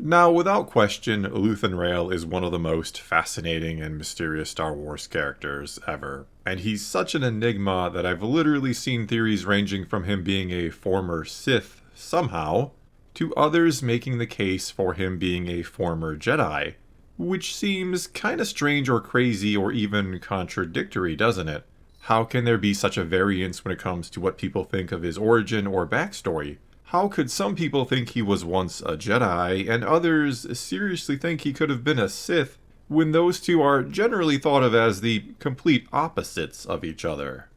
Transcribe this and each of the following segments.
Now, without question, Luthen Rael is one of the most fascinating and mysterious Star Wars characters ever, and he's such an enigma that I've literally seen theories ranging from him being a former Sith, somehow, to others making the case for him being a former Jedi, which seems kinda strange or crazy or even contradictory, doesn't it? How can there be such a variance when it comes to what people think of his origin or backstory? How could some people think he was once a Jedi, and others seriously think he could have been a Sith, when those two are generally thought of as the complete opposites of each other?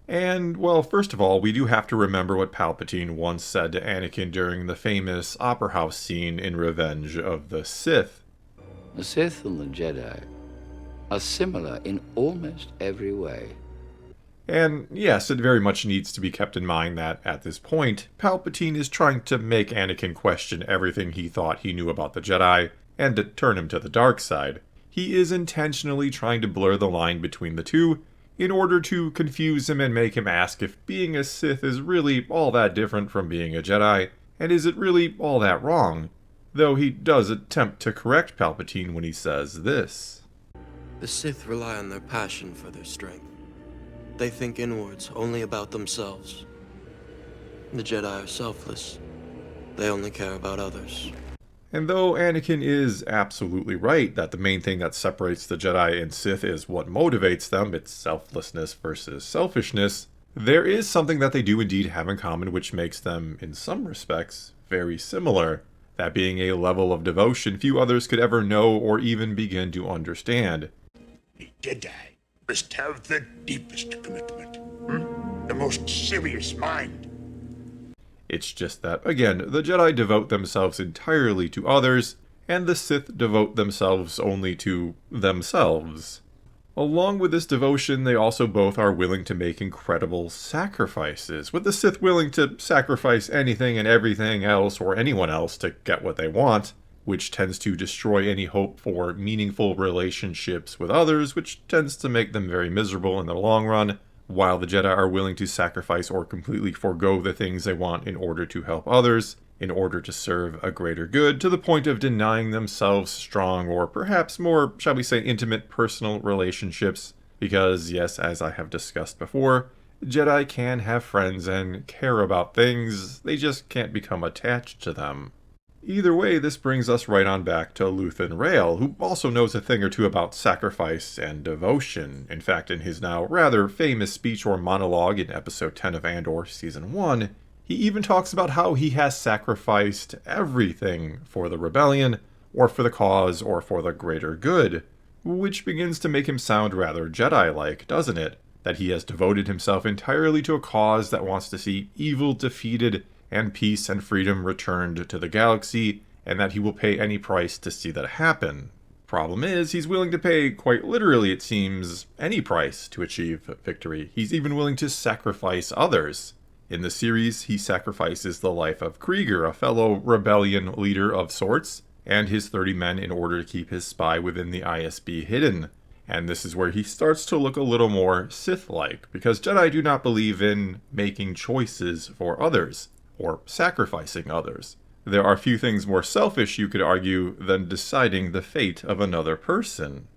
And, well, first of all, we do have to remember what Palpatine once said to Anakin during the famous Opera House scene in Revenge of the Sith. The Sith and the Jedi are similar in almost every way. And yes, it very much needs to be kept in mind that, at this point, Palpatine is trying to make Anakin question everything he thought he knew about the Jedi, and to turn him to the dark side. He is intentionally trying to blur the line between the two, in order to confuse him and make him ask if being a Sith is really all that different from being a Jedi, and is it really all that wrong? Though he does attempt to correct Palpatine when he says this. The Sith rely on their passion for their strength. They think inwards, only about themselves. The Jedi are selfless. They only care about others. And though Anakin is absolutely right that the main thing that separates the Jedi and Sith is what motivates them, it's selflessness versus selfishness, there is something that they do indeed have in common which makes them, in some respects, very similar. That being a level of devotion few others could ever know or even begin to understand. The Jedi must have the deepest commitment, the most serious mind. It's just that, again, the Jedi devote themselves entirely to others, and the Sith devote themselves only to themselves. Along with this devotion, they also both are willing to make incredible sacrifices, with the Sith willing to sacrifice anything and everything else or anyone else to get what they want, which tends to destroy any hope for meaningful relationships with others, which tends to make them very miserable in the long run, while the Jedi are willing to sacrifice or completely forego the things they want in order to help others, in order to serve a greater good, to the point of denying themselves strong or perhaps more, shall we say, intimate personal relationships, because, yes, as I have discussed before, Jedi can have friends and care about things, they just can't become attached to them. Either way, this brings us right on back to Luthen Rael, who also knows a thing or two about sacrifice and devotion. In fact, in his now rather famous speech or monologue in episode 10 of Andor Season 1, he even talks about how he has sacrificed everything for the rebellion, or for the cause, or for the greater good, which begins to make him sound rather Jedi-like, doesn't it? That he has devoted himself entirely to a cause that wants to see evil defeated and peace and freedom returned to the galaxy, and that he will pay any price to see that happen. Problem is, he's willing to pay, quite literally it seems, any price to achieve victory. He's even willing to sacrifice others. In the series, he sacrifices the life of Krieger, a fellow rebellion leader of sorts, and his 30 men in order to keep his spy within the ISB hidden. And this is where he starts to look a little more Sith-like, because Jedi do not believe in making choices for others, or sacrificing others. There are few things more selfish, you could argue, than deciding the fate of another person.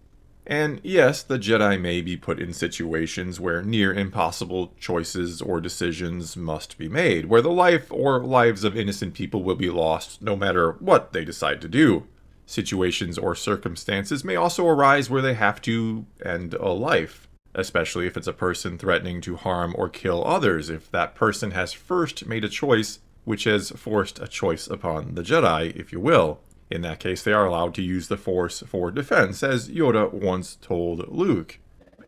And yes, the Jedi may be put in situations where near impossible choices or decisions must be made, where the life or lives of innocent people will be lost no matter what they decide to do. Situations or circumstances may also arise where they have to end a life, especially if it's a person threatening to harm or kill others, if that person has first made a choice which has forced a choice upon the Jedi, if you will. In that case, they are allowed to use the Force for defense, as Yoda once told Luke.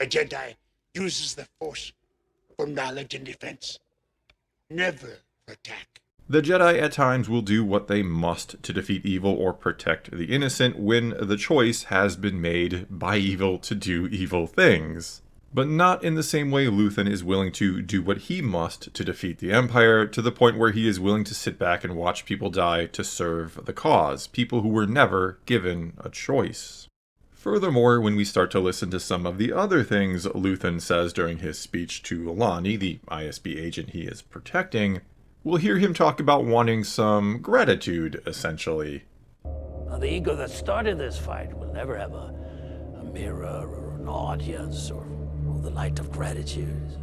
A Jedi uses the Force for knowledge and defense, never for attack. The Jedi at times will do what they must to defeat evil or protect the innocent when the choice has been made by evil to do evil things. But not in the same way Luthen is willing to do what he must to defeat the Empire, to the point where he is willing to sit back and watch people die to serve the cause, people who were never given a choice. Furthermore, when we start to listen to some of the other things Luthen says during his speech to Lonnie, the ISB agent he is protecting, we'll hear him talk about wanting some gratitude, essentially. Now, the ego that started this fight will never have a mirror or an audience or the light of gratitude.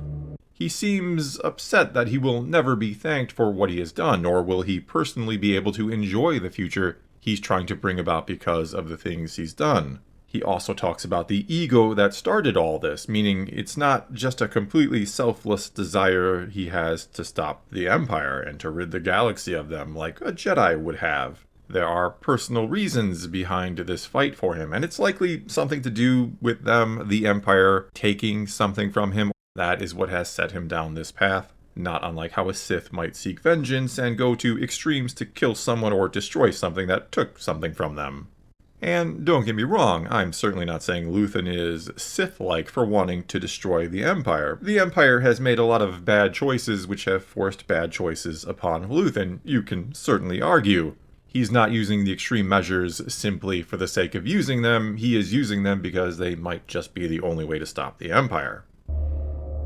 He seems upset that he will never be thanked for what he has done, nor will he personally be able to enjoy the future he's trying to bring about because of the things he's done. He also talks about the ego that started all this, meaning it's not just a completely selfless desire he has to stop the Empire and to rid the galaxy of them like a Jedi would have. There are personal reasons behind this fight for him, and it's likely something to do with them, the Empire, taking something from him. That is what has set him down this path, not unlike how a Sith might seek vengeance and go to extremes to kill someone or destroy something that took something from them. And don't get me wrong, I'm certainly not saying Luthen is Sith-like for wanting to destroy the Empire. The Empire has made a lot of bad choices which have forced bad choices upon Luthen, you can certainly argue. He's not using the extreme measures simply for the sake of using them, he is using them because they might just be the only way to stop the Empire.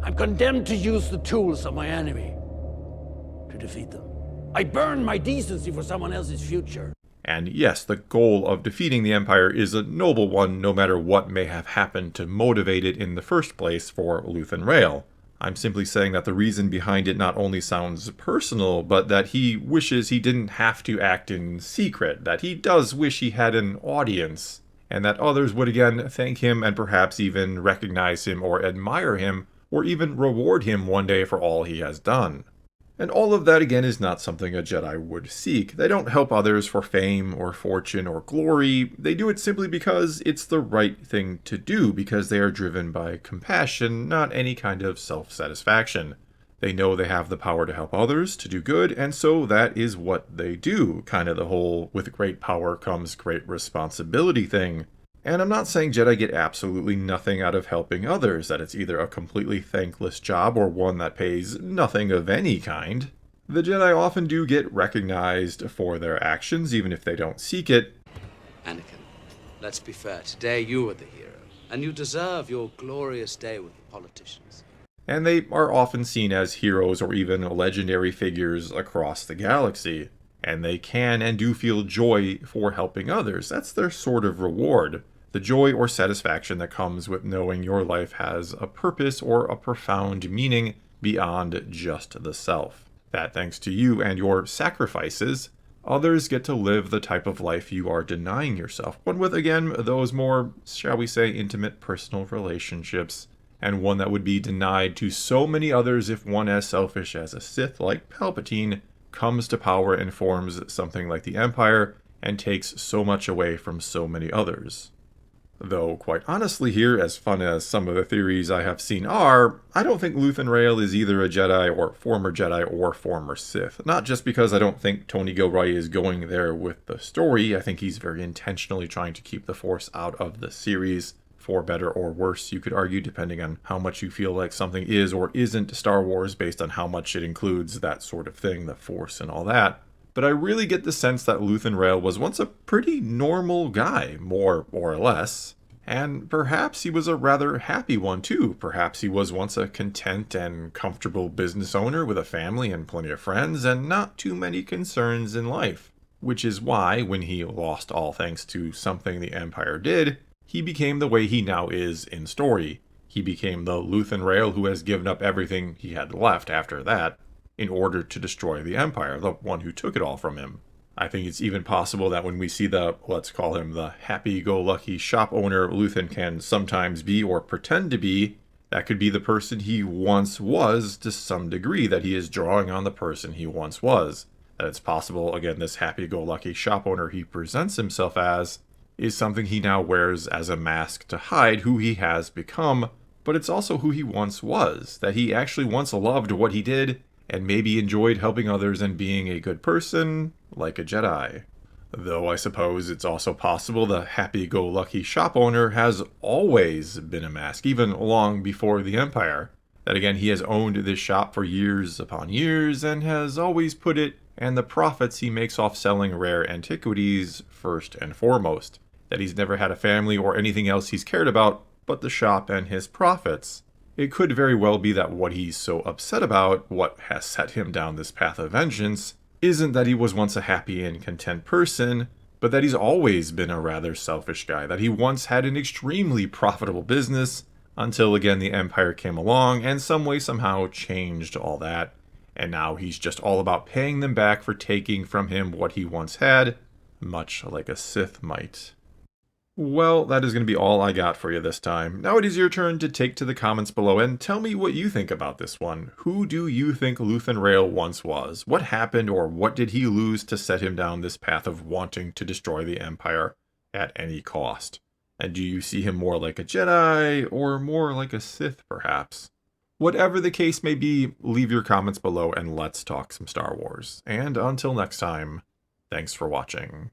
I'm condemned to use the tools of my enemy to defeat them. I burn my decency for someone else's future. And yes, the goal of defeating the Empire is a noble one, no matter what may have happened to motivate it in the first place for Luthen Rael. I'm simply saying that the reason behind it not only sounds personal, but that he wishes he didn't have to act in secret, that he does wish he had an audience, and that others would again thank him and perhaps even recognize him or admire him, or even reward him one day for all he has done. And all of that again is not something a Jedi would seek. They don't help others for fame or fortune or glory. They do it simply because it's the right thing to do, because they are driven by compassion, not any kind of self-satisfaction. They know they have the power to help others, to do good, and so that is what they do. Kind of the whole with great power comes great responsibility thing. And I'm not saying Jedi get absolutely nothing out of helping others, that it's either a completely thankless job or one that pays nothing of any kind. The Jedi often do get recognized for their actions, even if they don't seek it. Anakin, let's be fair. Today you are the hero, and you deserve your glorious day with the politicians. And they are often seen as heroes or even legendary figures across the galaxy. And they can and do feel joy for helping others. That's their sort of reward. The joy or satisfaction that comes with knowing your life has a purpose or a profound meaning beyond just the self. That thanks to you and your sacrifices, others get to live the type of life you are denying yourself. One with, again, those more, shall we say, intimate personal relationships, and one that would be denied to so many others if one as selfish as a Sith like Palpatine comes to power and forms something like the Empire and takes so much away from so many others. Though, quite honestly here, as fun as some of the theories I have seen are, I don't think Luthen Rael is either a Jedi or former Sith. Not just because I don't think Tony Gilroy is going there with the story. I think he's very intentionally trying to keep the Force out of the series, for better or worse, you could argue, depending on how much you feel like something is or isn't Star Wars based on how much it includes that sort of thing, the Force and all that. But I really get the sense that Luthen Rael was once a pretty normal guy, more or less. And perhaps he was a rather happy one too. Perhaps he was once a content and comfortable business owner with a family and plenty of friends and not too many concerns in life. Which is why, when he lost all thanks to something the Empire did, he became the way he now is in story. He became the Luthen Rael who has given up everything he had left after that in order to destroy the Empire, the one who took it all from him. I think it's even possible that when we see the, let's call him the happy-go-lucky shop owner Luthen can sometimes be or pretend to be, that could be the person he once was to some degree, that he is drawing on the person he once was. That it's possible, again, this happy-go-lucky shop owner he presents himself as is something he now wears as a mask to hide who he has become, but it's also who he once was, that he actually once loved what he did, and maybe enjoyed helping others and being a good person, like a Jedi. Though I suppose it's also possible the happy-go-lucky shop owner has always been a mask, even long before the Empire. That again, he has owned this shop for years upon years, and has always put it and the profits he makes off selling rare antiquities first and foremost. That he's never had a family or anything else he's cared about but the shop and his profits. It could very well be that what he's so upset about, what has set him down this path of vengeance, isn't that he was once a happy and content person, but that he's always been a rather selfish guy, that he once had an extremely profitable business until again the Empire came along and some way somehow changed all that, and now he's just all about paying them back for taking from him what he once had, much like a Sith might. Well, that is going to be all I got for you this time. Now it is your turn to take to the comments below and tell me what you think about this one. Who do you think Luthen Rael once was? What happened, or what did he lose to set him down this path of wanting to destroy the Empire at any cost? And do you see him more like a Jedi, or more like a Sith, perhaps? Whatever the case may be, leave your comments below and let's talk some Star Wars. And until next time, thanks for watching.